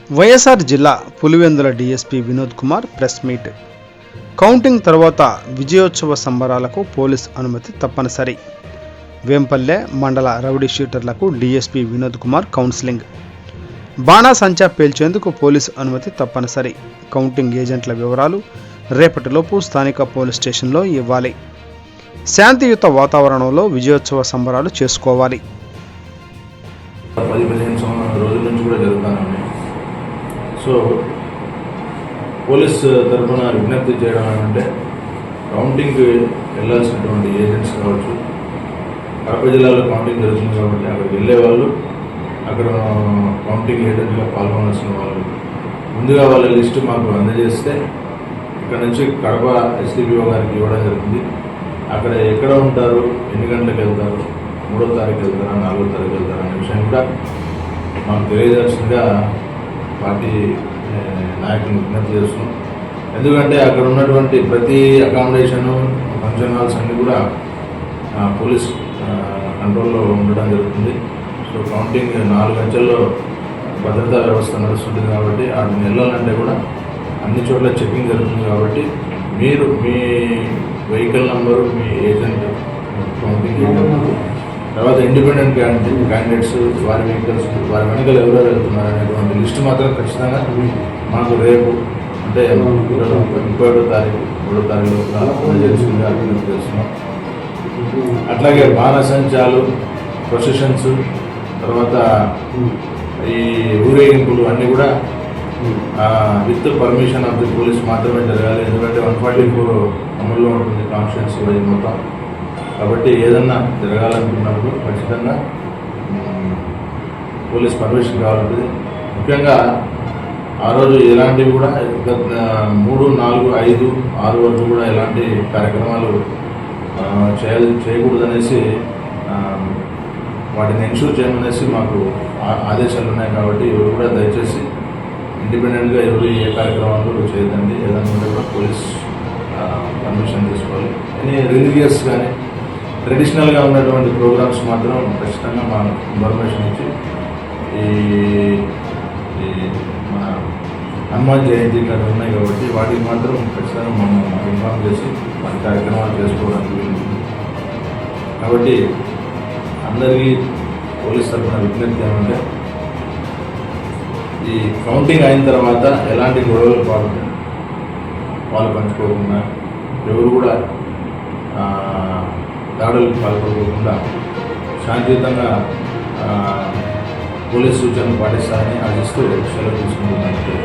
వైఎస్ఆర్ జిల్లా Pulivendula DSP Vinod Kumar press meet. Counting తర్వాత విజయోత్సవ సంబరాలకు పోలీస్ అనుమతి తప్పనిసరి. వేంపల్లె మండల రౌడీ షీటర్లకు డీఎస్పీ వినోద్ కుమార్ కౌన్సిలింగ్. బాణాసంచా పేల్చేందుకు పోలీసు అనుమతి తప్పనిసరి. కౌంటింగ్ ఏజెంట్ల వివరాలు రేపటిలోపు స్థానిక పోలీస్ స్టేషన్లో ఇవ్వాలి. శాంతియుత వాతావరణంలో విజయోత్సవ సంబరాలు చేసుకోవాలి. 10-15 రోజుల నుంచి కూడా జరుగుతానండి. సో పోలీస్ తరఫున విజ్ఞప్తి చేయడం ఏమంటే, కౌంటింగ్కి వెళ్ళాల్సినటువంటి ఏజెంట్స్ కావచ్చు, కడప జిల్లాలో కౌంటింగ్ జరుగుతుంది కాబట్టి అక్కడికి వెళ్ళే వాళ్ళు, అక్కడ కౌంటింగ్ ఏజెంట్గా పాల్గొనాల్సిన వాళ్ళు ముందుగా వాళ్ళ లిస్టు మాకు అందజేస్తే ఇక్కడ నుంచి కడప ఎస్డిపిఓ గారికి ఇవ్వడం జరుగుతుంది. అక్కడ ఎక్కడ ఉంటారు, ఎన్ని గంటలకు వెళ్తారు, 3వ తారీఖు వెళ్తారా, 4వ తారీఖు వెళ్తారా అనే విషయం కూడా మాకు తెలియజేస్తుందిగా పార్టీ నాయకులను విజ్ఞప్తి చేస్తున్నాం. ఎందుకంటే అక్కడ ఉన్నటువంటి ప్రతి అకామిడేషను, ఫంక్షన్ హాల్స్ అన్నీ కూడా పోలీస్ కంట్రోల్లో ఉండడం జరుగుతుంది. సో కౌంటింగ్ 4 గంటల్లో భద్రతా వ్యవస్థ నడుస్తుంటుంది కాబట్టి అక్కడికి వెళ్ళాలంటే కూడా అన్ని చోట్ల చెకింగ్ జరుగుతుంది. కాబట్టి మీరు మీ వెహికల్ నంబరు, మీ ఏజెంట్, కౌంటింగ్ ఏజెంట్, తర్వాత ఇండిపెండెంట్ క్యాండిడేట్స్, వారి వెహికల్స్, వారి వెనుకలు ఎవరెవరు వెళ్తున్నారు అనేటువంటి లిస్టు మాత్రం ఖచ్చితంగా మాకు రేపు అంటే 31వ తారీఖు 3వ తారీఖు తెలిసిందిగా అభివృద్ధి చేస్తున్నాం. అట్లాగే బాణసంచాలు, ప్రొసెషన్స్, తర్వాత ఈ ఊరేగింపులు అన్నీ కూడా with permission of the police మాత్రమే జరగాలి. ఎందుకంటే 144 అమల్లో ఉంటుంది కాన్స్టిట్యున్సీ వైజ్ మొత్తం. కాబట్టి ఏదన్నా జరగాలనుకున్నప్పుడు ఖచ్చితంగా పోలీస్ పర్మిషన్ కావాలంటుంది. ముఖ్యంగా ఆ రోజు ఎలాంటివి కూడా 3, 4, 5, 6 వరకు కూడా ఎలాంటి కార్యక్రమాలు చేయకూడదనేసి వాటిని ఎన్షూర్ చేయమనేసి మాకు ఆదేశాలు ఉన్నాయి. కాబట్టి ఎవరు కూడా దయచేసి ఇండిపెండెంట్గా ఎవరు ఏ కార్యక్రమాలు చేయదండి. ఏదైనా ఉంటే కూడా పోలీస్ పర్మిషన్ తీసుకోవాలి. ఎనీ రిలీజియస్ కానీ ట్రెడిషనల్గా ఉన్నటువంటి ప్రోగ్రామ్స్ మాత్రం ఖచ్చితంగా మా ఇన్ఫర్మేషన్ ఇచ్చి ఈ మన హనుమాన్ జయంతి ఇట్లాంటివి ఉన్నాయి కాబట్టి వాటికి మాత్రం ఖచ్చితంగా మనం ఇన్ఫార్మ్ చేసి వాటి కార్యక్రమాలు చేసుకోవడానికి వీలుంటుంది. కాబట్టి అందరికీ పోలీస్ తరఫున విజ్ఞప్తి ఏమంటే, ఈ కౌంటింగ్ అయిన తర్వాత ఎలాంటి గొడవలు పాలు పంచుకోకుండా, ఎవరు కూడా దాడులకు పాల్పడకుండా శాంతియుతంగా పోలీస్ సూచనలు పాటిస్తారని ఆశిస్తూ సెలవు తీసుకుంటున్నాను.